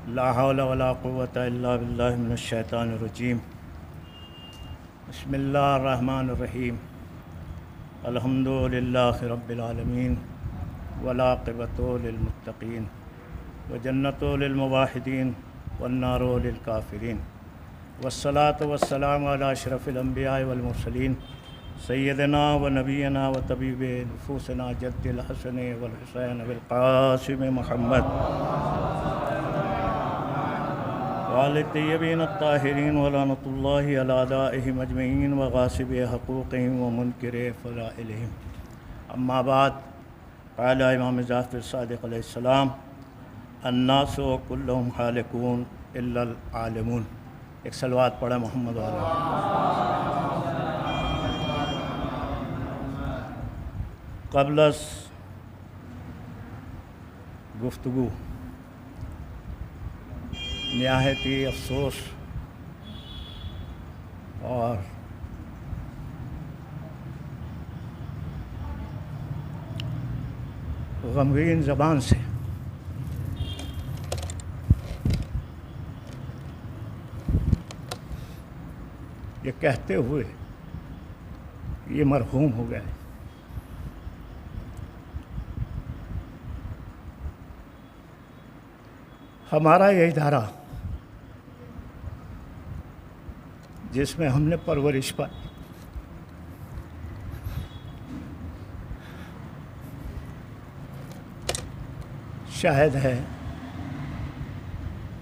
لا حول ولا قوة الا باللہ من الشیطان الرجیم۔ بسم اللہ الرحمن الرحیم۔ الحمد للہ رب العالمین والعاقبۃ للمتقین وجنۃ للموحدین والنار للکافرین والصلاة والسلام علی اشرف الانبیاء والمرسلین سیدنا و نبینا و طبیب نفوسنا جد الحسن والحسین بالقاسم محمد وعلى الطيبين الطاهرين ولعنة الله على أعدائهم أجمعين وغاصب حقوقهم ومنكر فضائلهم۔ اما بعد، قال امام جعفر الصادق علیہ السلام: الناس كلهم حالكون الا العالمون۔ ایک صلوات پڑھا محمد والا۔ قبل از گفتگو نہایت ہی افسوس اور غمگین زبان سے یہ کہتے ہوئے یہ مرحوم ہو گئے۔ ہمارا یہ ادارہ جس میں ہم نے پرورش پائی، شاید ہے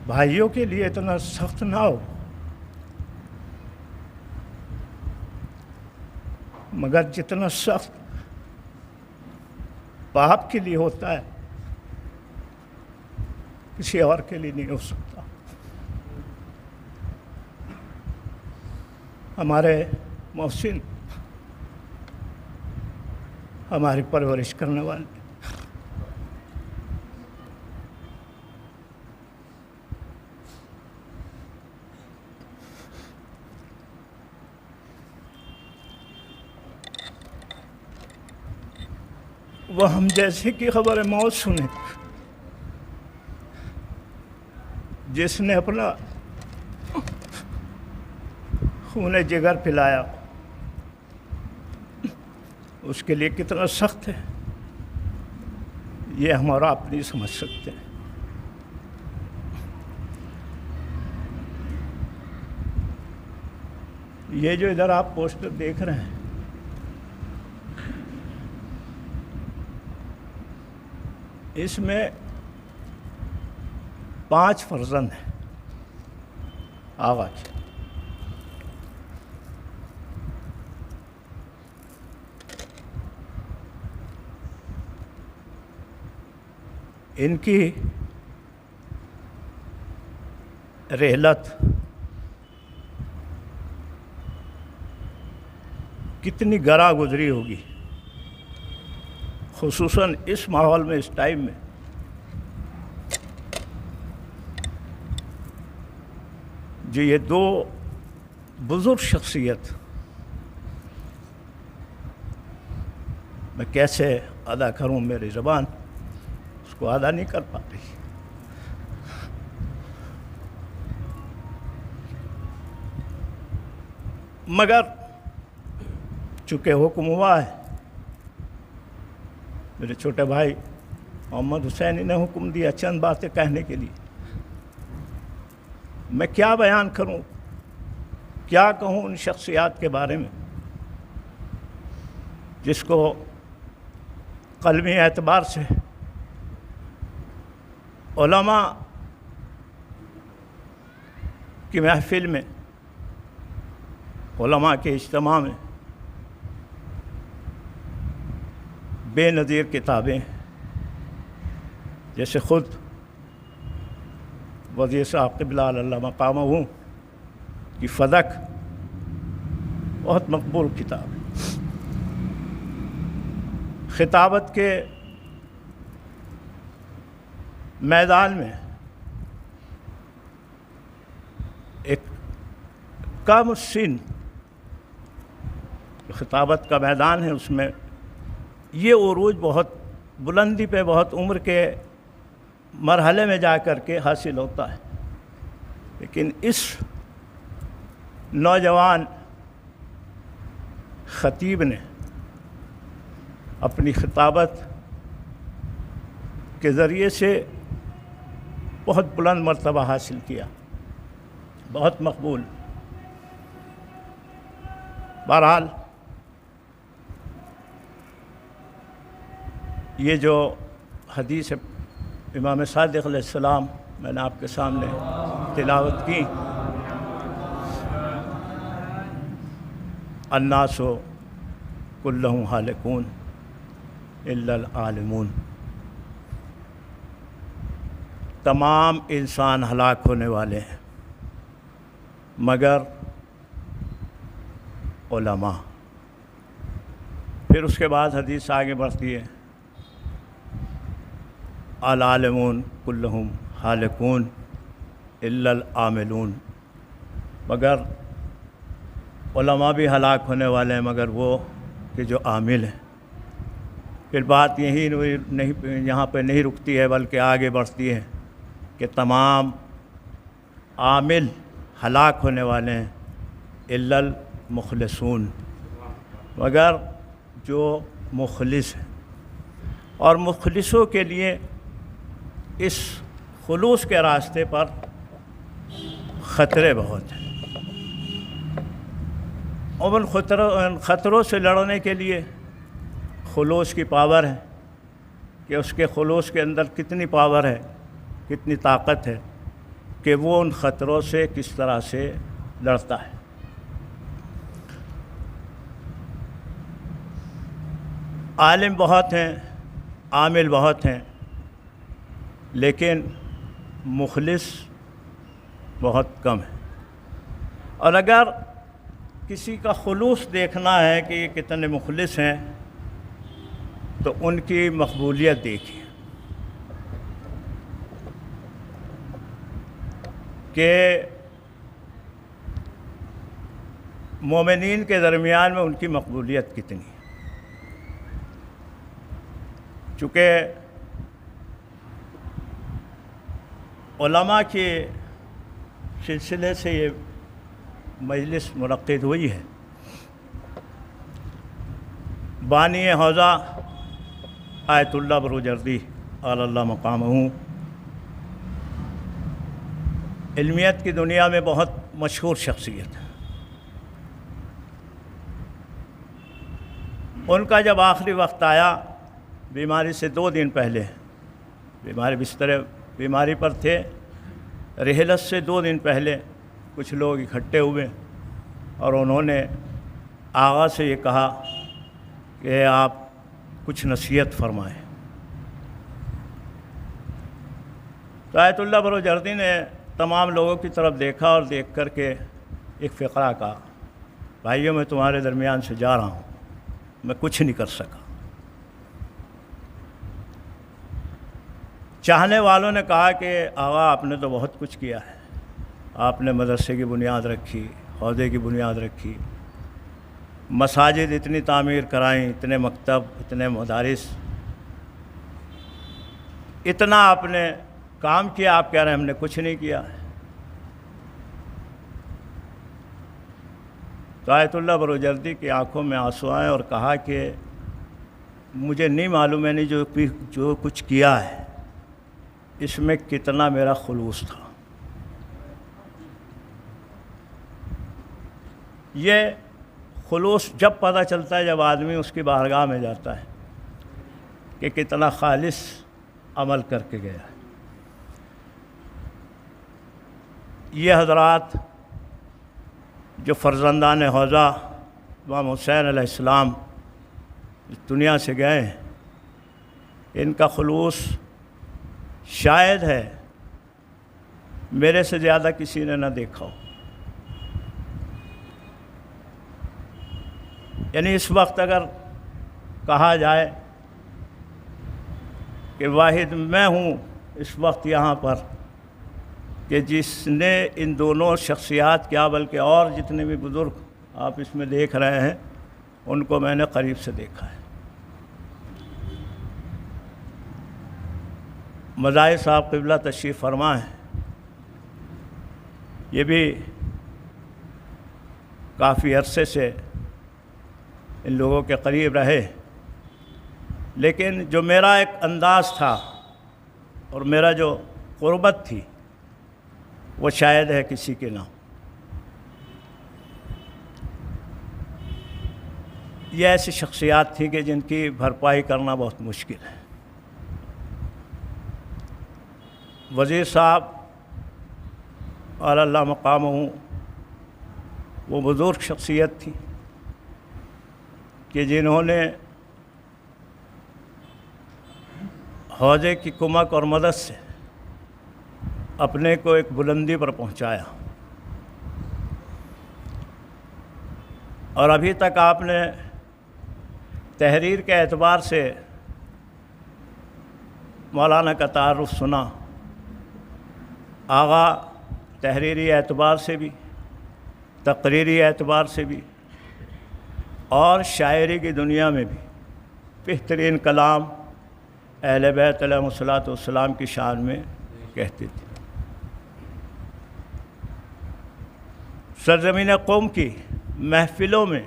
بھائیوں کے لیے اتنا سخت نہ ہو، مگر جتنا سخت باپ کے لیے ہوتا ہے کسی اور کے لیے نہیں ہو سکتا۔ ہمارے محسن ہماری پرورش کرنے والے وہ ہم جیسے کی خبر موت سنے، جس نے اپنا خون جگر پلایا، اس کے لیے کتنا سخت ہے یہ ہمارا آپ نہیں سمجھ سکتے۔ یہ جو ادھر آپ پوسٹر دیکھ رہے ہیں، اس میں 5 فرزند ہیں آغا کے۔ ان کی رحلت کتنی گراں گزری ہوگی، خصوصاً اس ماحول میں، اس ٹائم میں۔ جو یہ 2 بزرگ شخصیت میں کیسے ادا کروں، میری زبان اس کو ادا نہیں کر پاتی۔ مگر چونکہ حکم ہوا ہے، میرے چھوٹے بھائی محمد حسین نے حکم دیا چند باتیں کہنے کے لیے۔ میں کیا بیان کروں، کیا کہوں ان شخصیات کے بارے میں جس کو قلمی اعتبار سے علماء کی محفل میں، علماء کے اجتماع میں بے نظیر کتابیں، جیسے خود وزیر صاحب قبلہ اللہ مقامہ کی فدق بہت مقبول کتاب ہے۔ خطابت کے میدان میں ایک کم سن خطابت کا میدان ہے، اس میں یہ عروج بہت بلندی پہ، بہت عمر کے مرحلے میں جا کر کے حاصل ہوتا ہے، لیکن اس نوجوان خطیب نے اپنی خطابت کے ذریعے سے بہت بلند مرتبہ حاصل کیا، بہت مقبول۔ بہرحال یہ جو حدیث امام صادق علیہ السلام میں نے آپ کے سامنے تلاوت کی، الناس کلہم ہالکون الا العالمون، تمام انسان ہلاک ہونے والے ہیں مگر علماء۔ پھر اس کے بعد حدیث آگے بڑھتی ہے، العالمون کلہم ہالکون الا العاملون، مگر علماء بھی ہلاک ہونے والے ہیں مگر وہ کہ جو عامل ہیں۔ پھر بات یہاں پہ نہیں رکتی ہے بلکہ آگے بڑھتی ہے کہ تمام عامل ہلاک ہونے والے ہیں الا المخلصون، مگر جو مخلص ہیں۔ اور مخلصوں کے لیے اس خلوص کے راستے پر خطرے بہت ہیں۔ ان خطروں سے لڑنے کے لیے خلوص کی پاور ہے کہ اس کے خلوص کے اندر کتنی پاور ہے، کتنی طاقت ہے کہ وہ ان خطروں سے کس طرح سے لڑتا ہے۔ عالم بہت ہیں، عامل بہت ہیں، لیکن مخلص بہت کم ہے۔ اور اگر کسی کا خلوص دیکھنا ہے کہ یہ کتنے مخلص ہیں تو ان کی مقبولیت دیکھیے کہ مومنین کے درمیان میں ان کی مقبولیت کتنی ہے۔ چونکہ علماء کے سلسلے سے یہ مجلس منعقد ہوئی ہے، بانی حوضہ آیت اللہ بروجردی اعلی اللہ مقامہ، علمیت کی دنیا میں بہت مشہور شخصیت ہے۔ ان کا جب آخری وقت آیا، بیماری سے 2 دن پہلے، بیماری پر تھے، رحلت سے 2 دن پہلے کچھ لوگ اکٹھے ہوئے اور انہوں نے آغا سے یہ کہا کہ آپ کچھ نصیحت فرمائیں۔ تو آیت اللہ بروجردی نے تمام لوگوں کی طرف دیکھا اور دیکھ کر کے ایک فقرہ کہا، بھائیوں میں تمہارے درمیان سے جا رہا ہوں، میں کچھ نہیں کر سکا۔ چاہنے والوں نے کہا کہ آقا آپ نے تو بہت کچھ کیا ہے، آپ نے مدرسے کی بنیاد رکھی، حوضے کی بنیاد رکھی، مساجد اتنی تعمیر کرائیں، اتنے مکتب، اتنے مدارس، اتنا آپ نے کام کیا، آپ کہہ رہے ہیں ہم نے کچھ نہیں کیا ہے۔ تو آیت اللہ بروجردی کی آنکھوں میں آنسو آئے اور کہا کہ مجھے نہیں معلوم ہے نہیں جو کچھ کیا ہے اس میں کتنا میرا خلوص تھا۔ یہ خلوص جب پتہ چلتا ہے جب آدمی اس کی بارگاہ میں جاتا ہے کہ کتنا خالص عمل کر کے گیا ہے۔ یہ حضرات جو فرزندان حوضہ امام حسین علیہ السلام اس دنیا سے گئے ہیں، ان کا خلوص شاید ہے میرے سے زیادہ کسی نے نہ دیکھا ہو۔ یعنی اس وقت اگر کہا جائے کہ واحد میں ہوں اس وقت یہاں پر کہ جس نے ان دونوں شخصیات کیا بلکہ اور جتنے بھی بزرگ آپ اس میں دیکھ رہے ہیں ان کو میں نے قریب سے دیکھا ہے۔ مظاہر صاحب قبلہ تشریف فرما ہے، یہ بھی کافی عرصے سے ان لوگوں کے قریب رہے، لیکن جو میرا ایک انداز تھا اور میرا جو قربت تھی وہ شاید ہے کسی کے نہ۔ یہ ایسی شخصیات تھی کہ جن کی بھرپائی کرنا بہت مشکل ہے۔ وزیر صاحب اور اللہ مقامہ وہ بزرگ شخصیت تھی کہ جنہوں نے حوضے کی کمک اور مدد سے اپنے کو ایک بلندی پر پہنچایا، اور ابھی تک آپ نے تحریر کے اعتبار سے مولانا کا تعارف سنا، آغا تحریری اعتبار سے بھی، تقریری اعتبار سے بھی، اور شاعری کی دنیا میں بھی بہترین کلام اہل بیت علیہم الصلوۃ والسلام کی شان میں کہتے تھے۔ سرزمین قوم کی محفلوں میں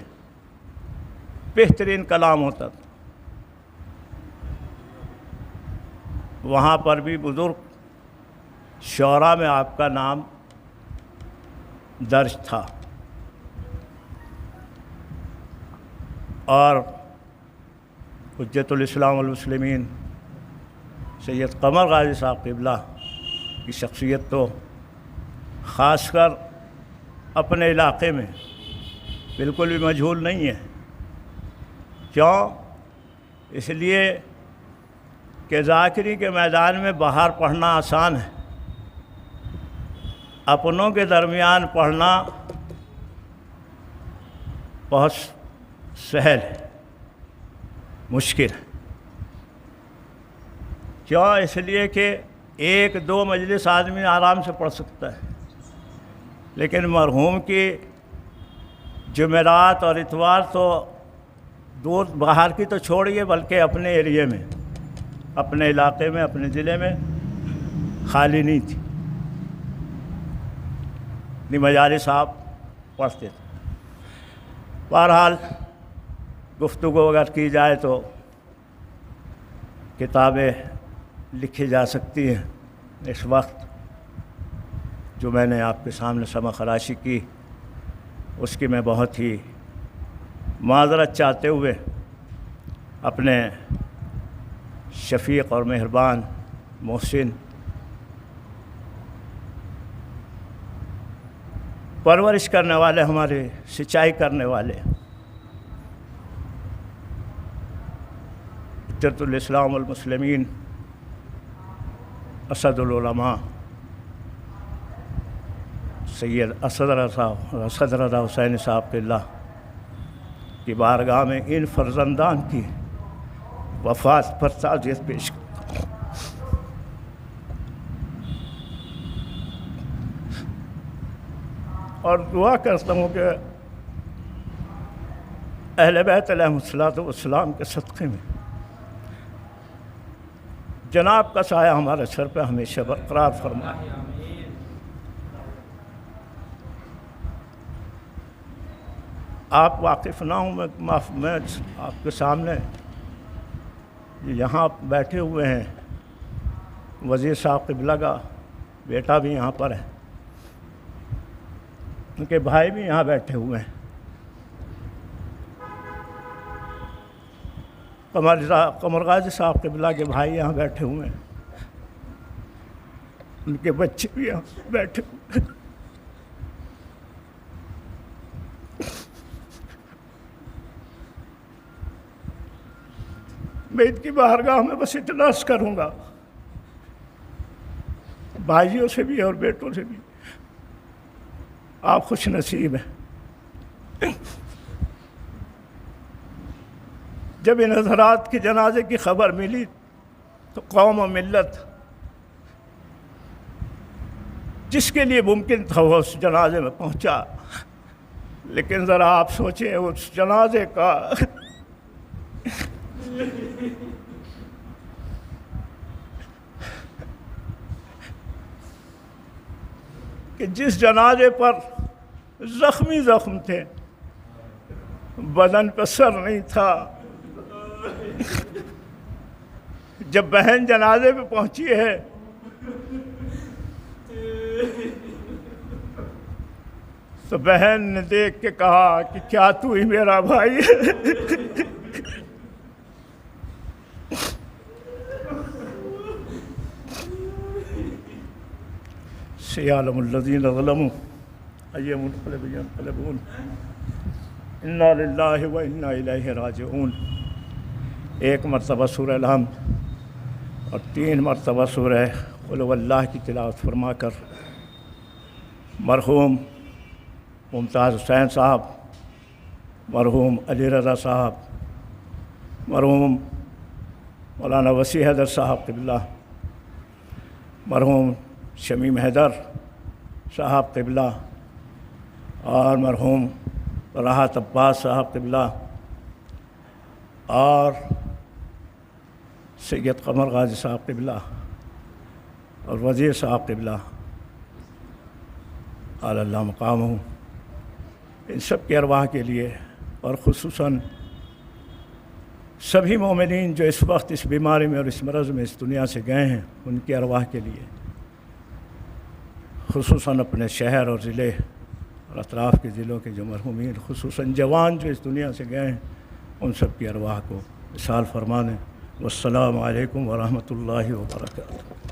بہترین کلام ہوتا تھا، وہاں پر بھی بزرگ شعراء میں آپ کا نام درج تھا، اور حجت الاسلام والمسلمین سید قمر غازی صاحب قبلہ کی شخصیت تو خاص کر اپنے علاقے میں بالکل بھی مجہول نہیں ہے۔ کیوں؟ اس لیے کہ ذاکری کے میدان میں باہر پڑھنا آسان ہے، اپنوں کے درمیان پڑھنا بہت سہل ہے، مشکل ہے۔ کیوں؟ اس لیے کہ ایک دو مجلس آدمی آرام سے پڑھ سکتا ہے، لیکن مرحوم کی جمعرات اور اتوار تو دور باہر کی تو چھوڑیے، بلکہ اپنے ایریے میں، اپنے علاقے میں، اپنے ضلع میں خالی نہیں تھی، مجالس صاحب پڑھتے تھے۔ بہرحال گفتگو اگر کی جائے تو کتابیں لکھی جا سکتی ہیں۔ اس وقت جو میں نے آپ کے سامنے سمع خراشی کی، اس کی میں بہت ہی معذرت چاہتے ہوئے اپنے شفیق اور مہربان محسن پرورش کرنے والے، ہمارے سچائی کرنے والے حجت الاسلام والمسلمین اسد العلماء سید اسد رضا حسینی صاحب قبلہ کی بارگاہ میں ان فرزندان کی وفات پر تعزیت پیش کرتا ہوں۔ اور دعا کرتا ہوں کہ اہل بیت علیہم الصلوۃ والسلام کے صدقے میں جناب کا سایہ ہمارے سر پہ ہمیشہ برقرار فرمائے۔ آپ واقف نہ ہوں، میں آپ کے سامنے یہاں بیٹھے ہوئے ہیں، وزیر صاحب قبلہ کا بیٹا بھی یہاں پر ہے، ان کے بھائی بھی یہاں بیٹھے ہوئے ہیں، قمر غازی صاحب قبلہ کے بھائی یہاں بیٹھے ہوئے ہیں، ان کے بچے بھی یہاں بیٹھے ہوئے ہیں۔ میں ان کی بارگاہ میں بس اتنا عرض کروں گا، بھائیوں سے بھی اور بیٹوں سے بھی، آپ خوش نصیب ہیں۔ جب ان حضرات کی جنازے کی خبر ملی تو قوم و ملت جس کے لیے ممکن تھا وہ اس جنازے میں پہنچا، لیکن ذرا آپ سوچیں اس جنازے کا کہ جس جنازے پر زخم تھے، بدن پہ سر نہیں تھا، جب بہن جنازے پہ پہنچی ہے تو بہن نے دیکھ کے کہا کہ کیا تو ہی میرا بھائی ہے؟ سیعلم الذین ظلموا ای منقلب ینقلبون انا للہ و انا الیہ راجعون۔ ایک مرتبہ سورہ الحمد اور 3 مرتبہ سورہ قل هو اللہ کی تلاوت فرما کر مرحوم ممتاز حسین صاحب، مرحوم علی رضا صاحب، مرحوم مولانا وسیع حیدر صاحب قبلہ، مرحوم شمیم حیدر صاحب قبلہ اور مرحوم راحت عباس صاحب قبلہ اور سید قمر غازی صاحب قبلہ اور وزیر صاحب قبلہ اعلی اللہ مقامہ، ان سب کے ارواح کے لیے، اور خصوصاً سبھی مومنین جو اس وقت اس بیماری میں اور اس مرض میں اس دنیا سے گئے ہیں، ان کے ارواح کے لیے، خصوصاً اپنے شہر اور ضلع اور اطراف کے ضلعوں کے جو مرحومین، خصوصاً جوان جو اس دنیا سے گئے ہیں، ان سب کی ارواح کو وصال فرمانے۔ والسلام علیکم ورحمۃ اللہ وبرکاتہ۔